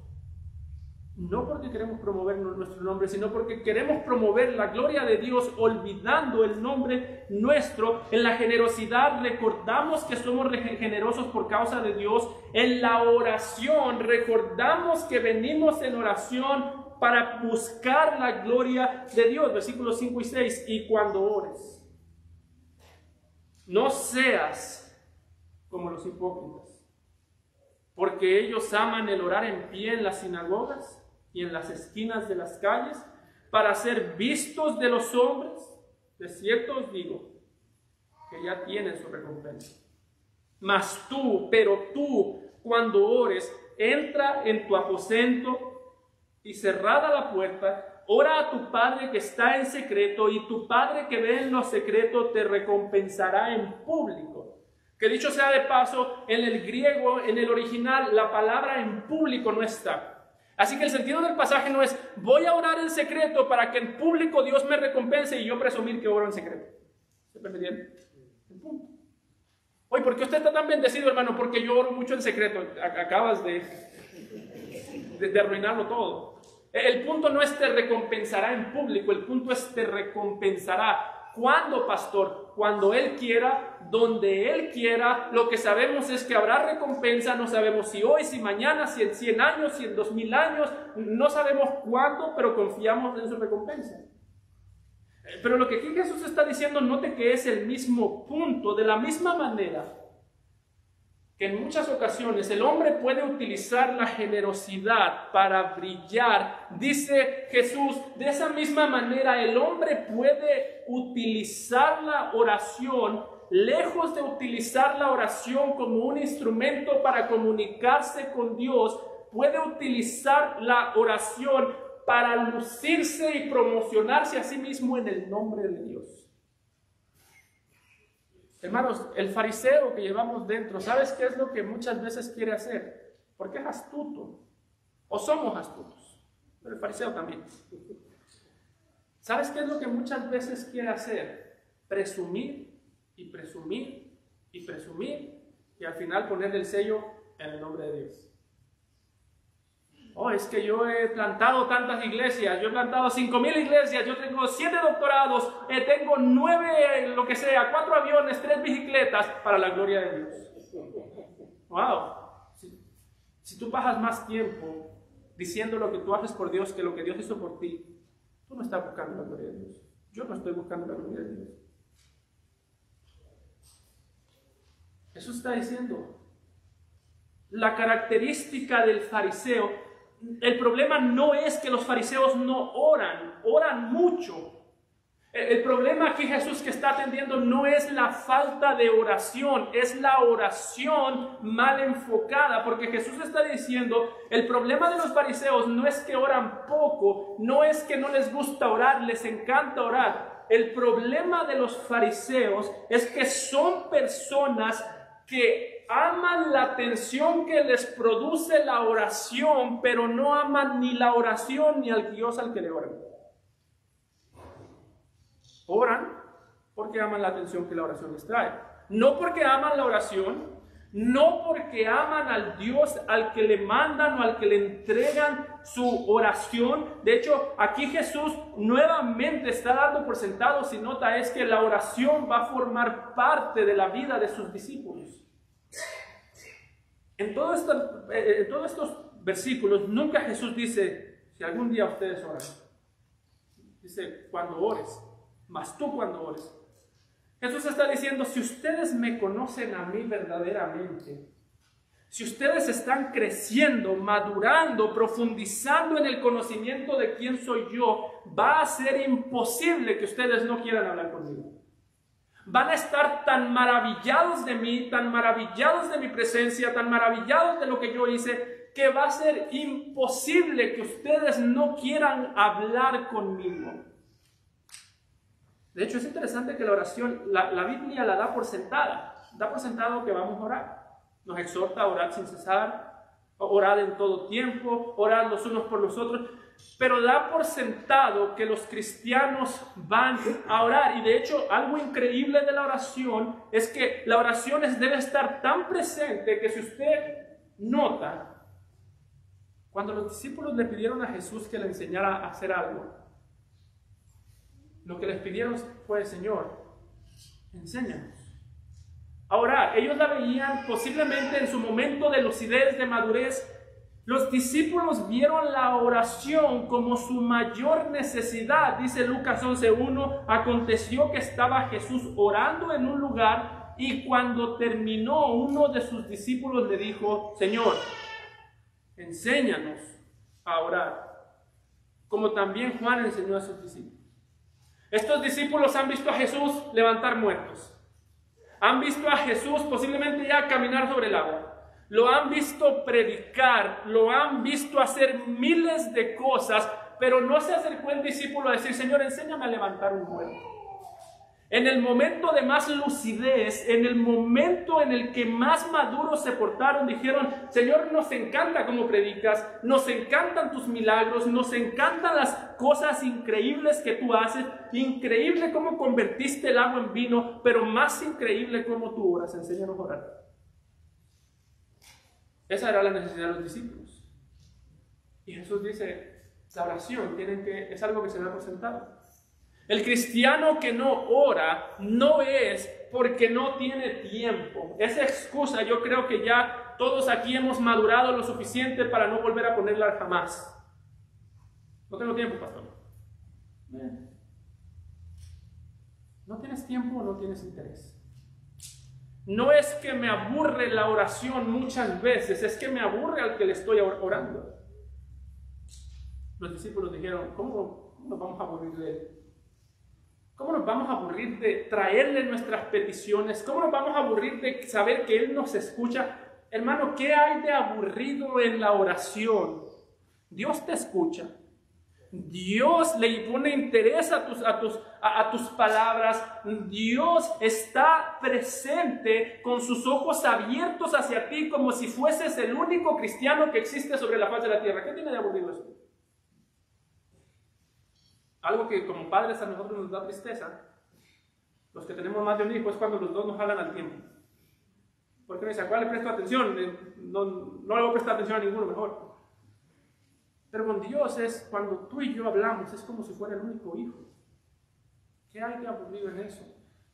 no porque queremos promover nuestro nombre, sino porque queremos promover la gloria de Dios, olvidando el nombre nuestro. En la generosidad recordamos que somos generosos por causa de Dios. En la oración recordamos que venimos en oración para buscar la gloria de Dios. Versículos 5 y 6. Y cuando ores, no seas como los hipócritas, porque ellos aman el orar en pie en las sinagogas y en las esquinas de las calles para ser vistos de los hombres. De cierto os digo que ya tienen su recompensa. Mas tú, pero tú, cuando ores, entra en tu aposento y cerrada la puerta, ora a tu Padre que está en secreto, y tu Padre que ve en lo secreto te recompensará en público. Que dicho sea de paso, en el griego, en el original, la palabra en público no está. Así que el sentido del pasaje no es voy a orar en secreto para que en público Dios me recompense y yo presumir que oro en secreto. ¿Se entiende? El punto. Oye, ¿por qué usted está tan bendecido, hermano? Porque yo oro mucho en secreto. Acabas de arruinarlo todo. El punto no es te recompensará en público, el punto es te recompensará. ¿Cuándo, pastor? Cuando Él quiera, donde Él quiera. Lo que sabemos es que habrá recompensa. No sabemos si hoy, si mañana, si en 100 años, si en 2000 años. No sabemos cuándo, pero confiamos en su recompensa. Pero lo que aquí Jesús está diciendo, note que es el mismo punto. De la misma manera que en muchas ocasiones el hombre puede utilizar la generosidad para brillar, dice Jesús, de esa misma manera el hombre puede utilizar la oración, lejos de utilizar la oración como un instrumento para comunicarse con Dios, puede utilizar la oración para lucirse y promocionarse a sí mismo en el nombre de Dios. Hermanos, el fariseo que llevamos dentro, ¿sabes qué es lo que muchas veces quiere hacer? Porque es astuto, o somos astutos, pero el fariseo también. ¿Sabes qué es lo que muchas veces quiere hacer? Presumir y presumir y presumir y al final ponerle el sello en el nombre de Dios. Oh, es que yo he plantado tantas iglesias, yo he plantado 5,000 iglesias, yo tengo 7 doctorados, tengo 9, lo que sea, 4 aviones, 3 bicicletas, para la gloria de Dios. Wow. Si tú pasas más tiempo diciendo lo que tú haces por Dios que lo que Dios hizo por ti, tú no estás buscando la gloria de Dios. Yo no estoy buscando la gloria de Dios. Eso está diciendo. La característica del fariseo, el problema no es que los fariseos no oran, oran mucho. El problema aquí Jesús que está atendiendo no es la falta de oración, es la oración mal enfocada, porque Jesús está diciendo, el problema de los fariseos no es que oran poco, no es que no les gusta orar, les encanta orar. El problema de los fariseos es que son personas que aman la atención que les produce la oración, pero no aman ni la oración ni al Dios al que le oran. Oran porque aman la atención que la oración les trae. No porque aman la oración, no porque aman al Dios al que le mandan o al que le entregan su oración. De hecho, aquí Jesús nuevamente está dando por sentado, si nota, es que la oración va a formar parte de la vida de sus discípulos. En todos estos versículos, nunca Jesús dice, si algún día ustedes oran. Dice, cuando ores, mas tú cuando ores. Jesús está diciendo, si ustedes me conocen a mí verdaderamente, si ustedes están creciendo, madurando, profundizando en el conocimiento de quién soy yo, va a ser imposible que ustedes no quieran hablar conmigo. Van a estar tan maravillados de mí, tan maravillados de mi presencia, tan maravillados de lo que yo hice, que va a ser imposible que ustedes no quieran hablar conmigo. De hecho, es interesante que la oración, la Biblia la da por sentada. Da por sentado que vamos a orar. Nos exhorta a orar sin cesar, orar en todo tiempo, orar los unos por los otros. Pero da por sentado que los cristianos van a orar. Y de hecho, algo increíble de la oración es que la oración debe estar tan presente que si usted nota, cuando los discípulos le pidieron a Jesús que le enseñara a hacer algo, lo que les pidieron fue, Señor, enséñanos a orar. Ellos la veían posiblemente en su momento de lucidez, de madurez. Los discípulos vieron la oración como su mayor necesidad. Dice Lucas 11:1, aconteció que estaba Jesús orando en un lugar y cuando terminó, uno de sus discípulos le dijo, Señor, enséñanos a orar, como también Juan enseñó a sus discípulos. Estos discípulos han visto a Jesús levantar muertos. Han visto a Jesús posiblemente ya caminar sobre el agua. Lo han visto predicar, lo han visto hacer miles de cosas, pero no se acercó el discípulo a decir, Señor, enséñame a levantar un muerto. En el momento de más lucidez, en el momento en el que más maduros se portaron, dijeron, Señor, nos encanta cómo predicas, nos encantan tus milagros, nos encantan las cosas increíbles que tú haces, increíble cómo convertiste el agua en vino, pero más increíble cómo tú oras, enséñanos a orar. Esa era la necesidad de los discípulos. Y Jesús dice, la oración es algo que se da por sentado. El cristiano que no ora no es porque no tiene tiempo. Esa excusa yo creo que ya todos aquí hemos madurado lo suficiente para no volver a ponerla jamás. No tengo tiempo, pastor. No tienes tiempo o no tienes interés. No es que me aburre la oración muchas veces, es que me aburre al que le estoy orando. Los discípulos dijeron, ¿cómo nos vamos a aburrir de él? ¿Cómo nos vamos a aburrir de traerle nuestras peticiones? ¿Cómo nos vamos a aburrir de saber que Él nos escucha? Hermano, ¿qué hay de aburrido en la oración? Dios te escucha. Dios le pone interés a tus palabras. Dios está presente con sus ojos abiertos hacia ti como si fueses el único cristiano que existe sobre la faz de la tierra. ¿Qué tiene de aburrido eso? Algo que como padres a nosotros nos da tristeza, los que tenemos más de un hijo, es cuando los dos nos jalan al tiempo. Porque me dice, ¿a cuál le presto atención? No le voy a prestar atención a ninguno, mejor. Pero con Dios es cuando tú y yo hablamos, es como si fuera el único hijo. ¿Qué hay de aburrido en eso?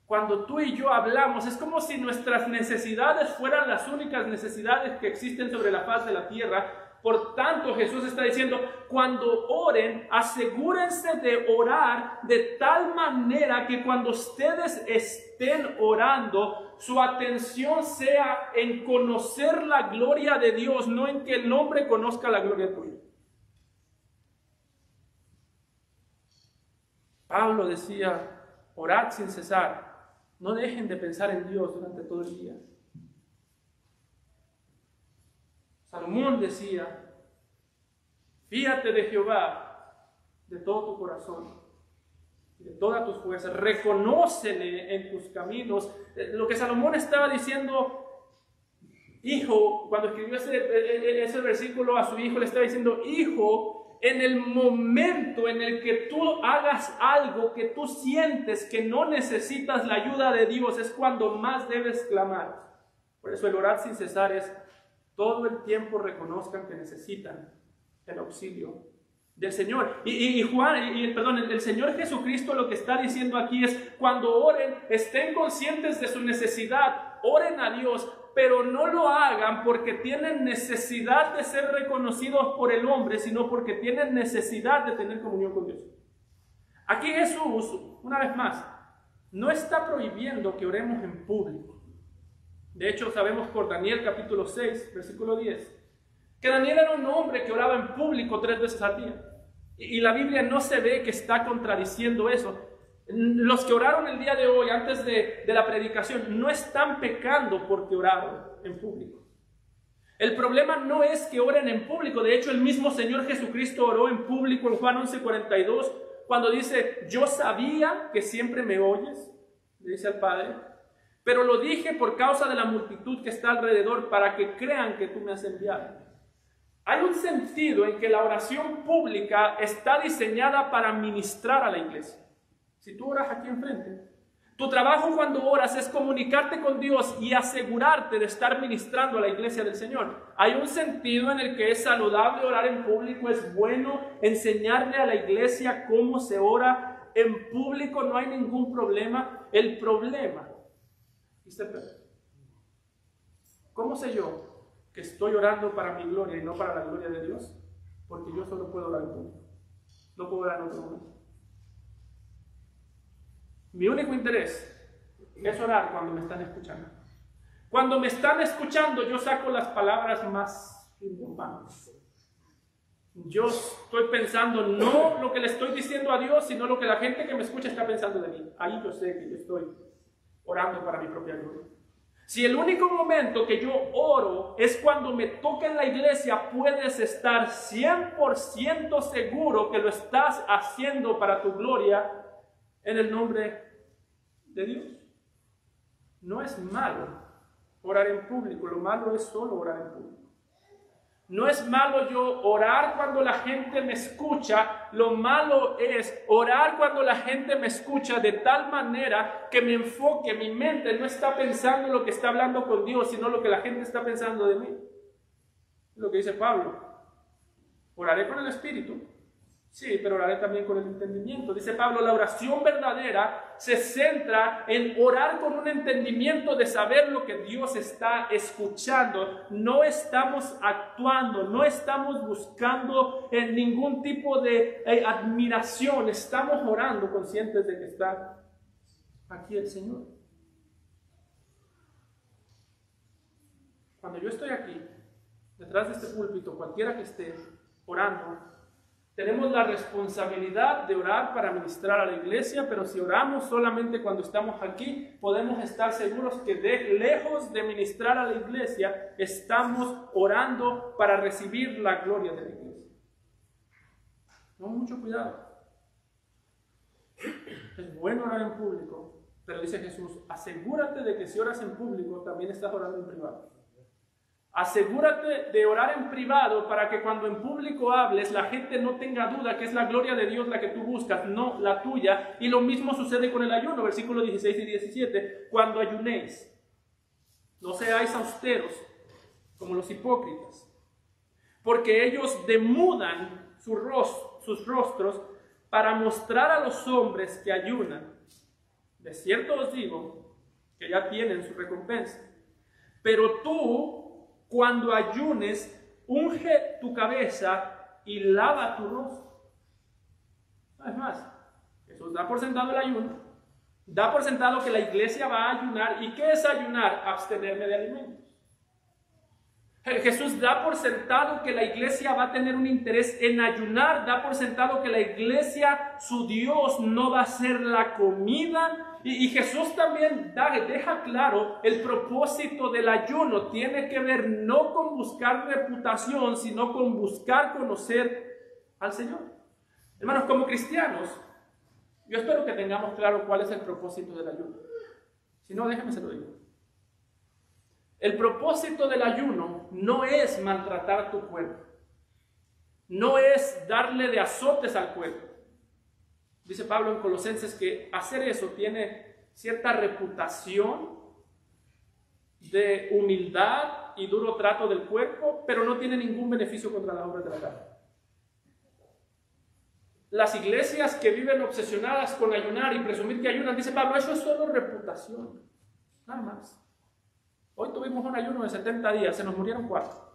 Cuando tú y yo hablamos, es como si nuestras necesidades fueran las únicas necesidades que existen sobre la faz de la tierra. Por tanto, Jesús está diciendo, cuando oren, asegúrense de orar de tal manera que cuando ustedes estén orando, su atención sea en conocer la gloria de Dios, no en que el hombre conozca la gloria tuya. Pablo decía, orad sin cesar, no dejen de pensar en Dios durante todo el día. Salomón decía, fíate de Jehová de todo tu corazón, de todas tus fuerzas, reconócele en tus caminos. Lo que Salomón estaba diciendo, hijo, cuando escribió ese versículo a su hijo, le estaba diciendo, hijo, en el momento en el que tú hagas algo que tú sientes que no necesitas la ayuda de Dios, es cuando más debes clamar. Por eso el orar sin cesar es todo el tiempo reconozcan que necesitan el auxilio del Señor. El Señor Jesucristo lo que está diciendo aquí es, cuando oren, estén conscientes de su necesidad, oren a Dios, pero no lo hagan porque tienen necesidad de ser reconocidos por el hombre, sino porque tienen necesidad de tener comunión con Dios. Aquí Jesús, una vez más, no está prohibiendo que oremos en público. De hecho, sabemos por Daniel capítulo 6, versículo 10, que Daniel era un hombre que oraba en público 3 veces al día. Y la Biblia no se ve que está contradiciendo eso. Los que oraron el día de hoy, antes de la predicación, no están pecando porque oraron en público. El problema no es que oren en público. De hecho, el mismo Señor Jesucristo oró en público en Juan 11:42, cuando dice, yo sabía que siempre me oyes, le dice al Padre, pero lo dije por causa de la multitud que está alrededor, para que crean que tú me has enviado. Hay un sentido en que la oración pública está diseñada para ministrar a la iglesia. Si tú oras aquí enfrente, tu trabajo cuando oras es comunicarte con Dios y asegurarte de estar ministrando a la iglesia del Señor. Hay un sentido en el que es saludable orar en público, es bueno enseñarle a la iglesia cómo se ora en público, no hay ningún problema. El problema, ¿cómo sé yo que estoy orando para mi gloria y no para la gloria de Dios? Porque yo solo puedo orar en público, no puedo orar en otro momento. Mi único interés es orar cuando me están escuchando. Cuando me están escuchando, yo saco las palabras más importantes. Yo estoy pensando no lo que le estoy diciendo a Dios, sino lo que la gente que me escucha está pensando de mí. Ahí yo sé que yo estoy orando para mi propia gloria. Si el único momento que yo oro es cuando me toca en la iglesia, puedes estar 100% seguro que lo estás haciendo para tu gloria en el nombre de Dios. No es malo orar en público, lo malo es solo orar en público. No es malo yo orar cuando la gente me escucha, lo malo es orar cuando la gente me escucha de tal manera que me enfoque, mi mente no está pensando lo que está hablando con Dios, sino lo que la gente está pensando de mí. Lo que dice Pablo, oraré con el Espíritu, sí, pero oraré también con el entendimiento. Dice Pablo, la oración verdadera se centra en orar con un entendimiento de saber lo que Dios está escuchando. No estamos actuando, no estamos buscando ningún tipo de admiración. Estamos orando conscientes de que está aquí el Señor. Cuando yo estoy aquí, detrás de este púlpito, cualquiera que esté orando, tenemos la responsabilidad de orar para ministrar a la iglesia, pero si oramos solamente cuando estamos aquí, podemos estar seguros que lejos de ministrar a la iglesia, estamos orando para recibir la gloria de la iglesia. No, mucho cuidado. Es bueno orar en público, pero dice Jesús, asegúrate de que si oras en público, también estás orando en privado. Asegúrate de orar en privado para que cuando en público hables, la gente no tenga duda que es la gloria de Dios la que tú buscas, no la tuya. Y lo mismo sucede con el ayuno, versículos 16 y 17. Cuando ayunéis, no seáis austeros como los hipócritas, porque ellos demudan sus rostros para mostrar a los hombres que ayunan. De cierto os digo que ya tienen su recompensa. Pero tú, cuando ayunes, unge tu cabeza y lava tu rostro. Es más, Jesús da por sentado el ayuno, da por sentado que la iglesia va a ayunar. ¿Y qué es ayunar? Abstenerme de alimentos. Jesús da por sentado que la iglesia va a tener un interés en ayunar, da por sentado que la iglesia, su Dios, no va a ser la comida. Y Jesús también deja claro el propósito del ayuno. Tiene que ver no con buscar reputación, sino con buscar conocer al Señor. Hermanos, como cristianos, yo espero que tengamos claro cuál es el propósito del ayuno. Si no, déjenme se lo digo. El propósito del ayuno no es maltratar tu cuerpo. No es darle de azotes al cuerpo. Dice Pablo en Colosenses que hacer eso tiene cierta reputación de humildad y duro trato del cuerpo, pero no tiene ningún beneficio contra las obras de la carne. Las iglesias que viven obsesionadas con ayunar y presumir que ayunan, dice Pablo, eso es solo reputación, nada más. Hoy tuvimos un ayuno de 70 días, se nos murieron 4.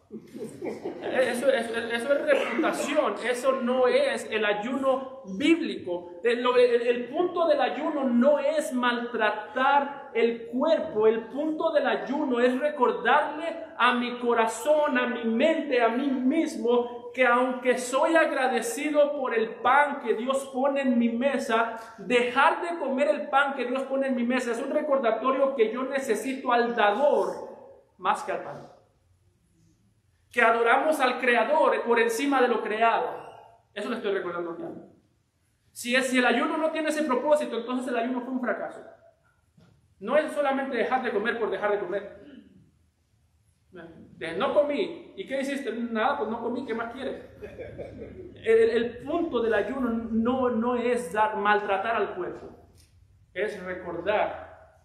Eso es reputación, eso no es el ayuno bíblico. El punto del ayuno no es maltratar el cuerpo, el punto del ayuno es recordarle a mi corazón, a mi mente, a mí mismo, que aunque soy agradecido por el pan que Dios pone en mi mesa, dejar de comer el pan que Dios pone en mi mesa es un recordatorio que yo necesito al dador más que al pan. Que adoramos al Creador por encima de lo creado. Eso le estoy recordando a mi alma. Si el ayuno no tiene ese propósito, entonces el ayuno fue un fracaso. No es solamente dejar de comer por dejar de comer. No comí. ¿Y qué hiciste? Nada, pues no comí. ¿Qué más quieres? El punto del ayuno no es maltratar al cuerpo. Es recordar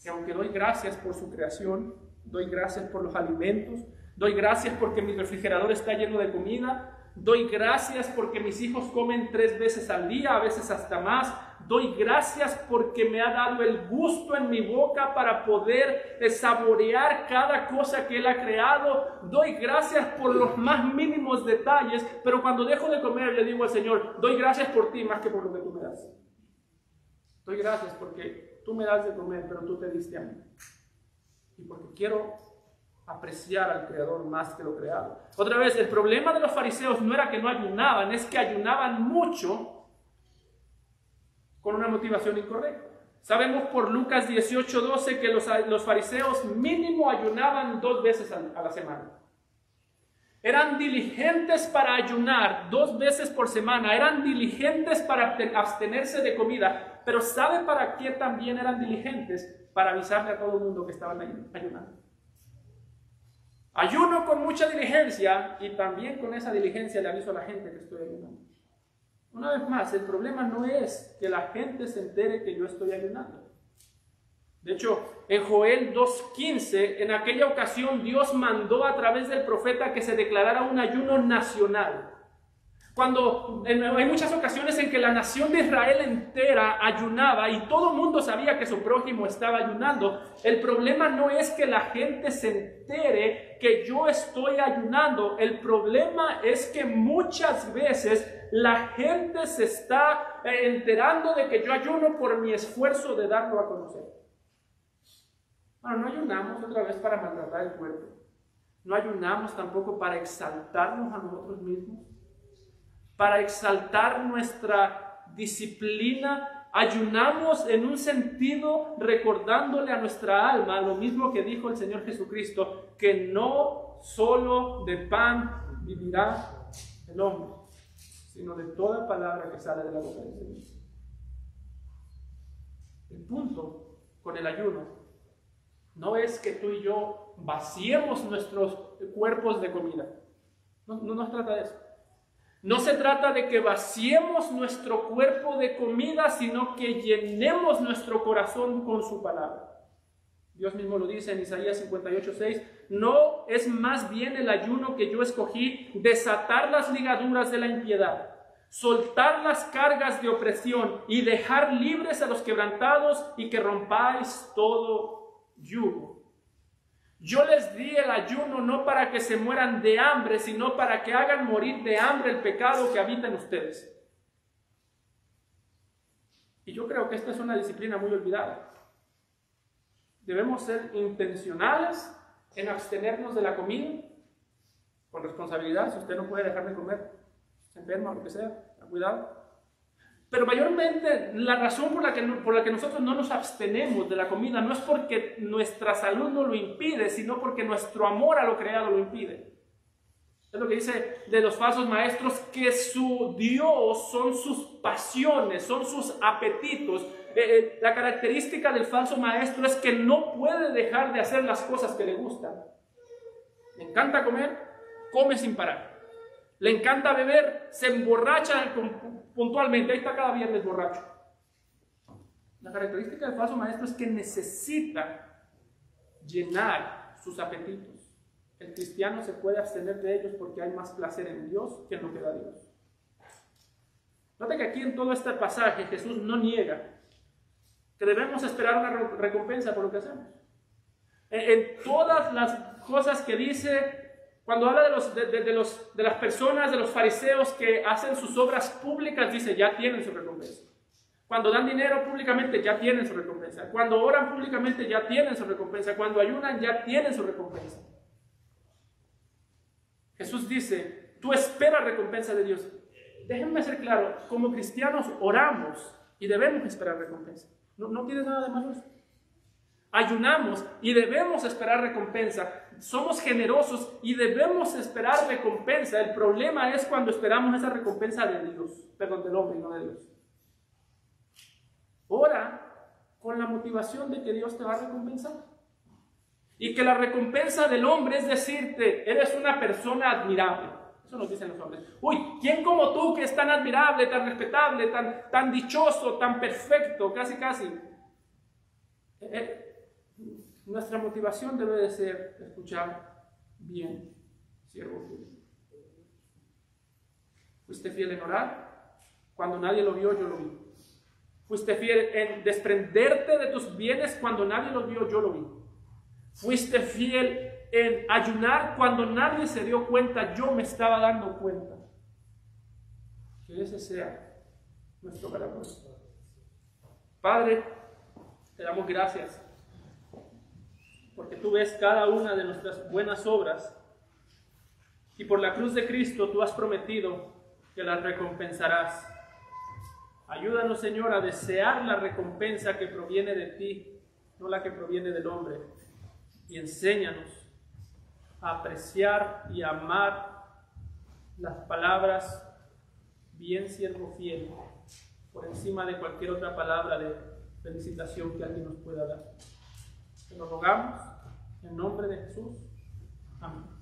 que aunque doy gracias por su creación, doy gracias por los alimentos, doy gracias porque mi refrigerador está lleno de comida, doy gracias porque mis hijos comen 3 veces al día, a veces hasta más. Doy gracias porque me ha dado el gusto en mi boca para poder saborear cada cosa que Él ha creado. Doy gracias por los más mínimos detalles, pero cuando dejo de comer le digo al Señor, doy gracias por ti más que por lo que tú me das. Doy gracias porque tú me das de comer, pero tú te diste a mí. Y porque quiero apreciar al Creador más que lo creado. Otra vez, el problema de los fariseos no era que no ayunaban, es que ayunaban mucho con una motivación incorrecta. Sabemos por Lucas 18:12 que los fariseos mínimo ayunaban 2 veces a la semana. Eran diligentes para ayunar 2 veces por semana, eran diligentes para abstenerse de comida, pero ¿sabe para qué también eran diligentes? Para avisarle a todo el mundo que estaban ayunando. Ayuno con mucha diligencia y también con esa diligencia le aviso a la gente que estoy ayunando. Una vez más, el problema no es que la gente se entere que yo estoy ayunando. De hecho, en Joel 2:15, en aquella ocasión Dios mandó a través del profeta que se declarara un ayuno nacional. Cuando hay muchas ocasiones en que la nación de Israel entera ayunaba y todo el mundo sabía que su prójimo estaba ayunando. El problema no es que la gente se entere que yo estoy ayunando. El problema es que muchas veces la gente se está enterando de que yo ayuno por mi esfuerzo de darlo a conocer. Bueno, no ayunamos otra vez para maltratar el cuerpo. No ayunamos tampoco para exaltarnos a nosotros mismos, para exaltar nuestra disciplina. Ayunamos en un sentido recordándole a nuestra alma lo mismo que dijo el Señor Jesucristo, que no solo de pan vivirá el hombre, sino de toda palabra que sale de la boca del Señor. El punto con el ayuno no es que tú y yo vaciemos nuestros cuerpos de comida. No nos trata de eso. No se trata de que vaciemos nuestro cuerpo de comida, sino que llenemos nuestro corazón con su palabra. Dios mismo lo dice en Isaías 58:6, no es más bien el ayuno que yo escogí, desatar las ligaduras de la impiedad, soltar las cargas de opresión y dejar libres a los quebrantados y que rompáis todo yugo. Yo les di el ayuno no para que se mueran de hambre, sino para que hagan morir de hambre el pecado que habita en ustedes. Y yo creo que esta es una disciplina muy olvidada. Debemos ser intencionales en abstenernos de la comida con responsabilidad. Si usted no puede dejar de comer, se enferma o lo que sea, cuidado. Pero mayormente la razón por la que nosotros no nos abstenemos de la comida no es porque nuestra salud no lo impide, sino porque nuestro amor a lo creado lo impide. Es lo que dice de los falsos maestros, que su Dios son sus pasiones, son sus apetitos. La característica del falso maestro es que no puede dejar de hacer las cosas que le gustan. Le encanta comer, come sin parar. Le encanta beber, se emborracha puntualmente, ahí está cada viernes borracho. La característica del falso maestro es que necesita llenar sus apetitos. El cristiano se puede abstener de ellos porque hay más placer en Dios que en lo que da Dios. Note que aquí en todo este pasaje Jesús no niega que debemos esperar una recompensa por lo que hacemos. En todas las cosas que dice, cuando habla de las personas, de los fariseos que hacen sus obras públicas, dice, ya tienen su recompensa. Cuando dan dinero públicamente, ya tienen su recompensa. Cuando oran públicamente, ya tienen su recompensa. Cuando ayunan, ya tienen su recompensa. Jesús dice, tú esperas recompensa de Dios. Déjenme ser claro, como cristianos oramos y debemos esperar recompensa. No tiene nada de malo eso. Ayunamos y debemos esperar recompensa. Somos generosos y debemos esperar recompensa. El problema es cuando esperamos esa recompensa de Dios, perdón, del hombre y no de Dios. Ora con la motivación de que Dios te va a recompensar. Y que la recompensa del hombre es decirte, eres una persona admirable. Eso nos dicen los hombres. Uy, ¿quién como tú que es tan admirable, tan respetable, tan dichoso, tan perfecto? Casi. Nuestra motivación debe de ser escuchar bien, siervo fiel. ¿Fuiste fiel en orar? Cuando nadie lo vio, yo lo vi. ¿Fuiste fiel en desprenderte de tus bienes? Cuando nadie lo vio, yo lo vi. ¿Fuiste fiel en ayunar? Cuando nadie se dio cuenta, yo me estaba dando cuenta. Que ese sea nuestro galardón. Padre, te damos gracias porque tú ves cada una de nuestras buenas obras y por la cruz de Cristo tú has prometido que las recompensarás. Ayúdanos, Señor, a desear la recompensa que proviene de ti, no la que proviene del hombre. Y enséñanos a apreciar y amar las palabras bien siervo fiel por encima de cualquier otra palabra de felicitación que alguien nos pueda dar. Te lo rogamos en nombre de Jesús. Amén.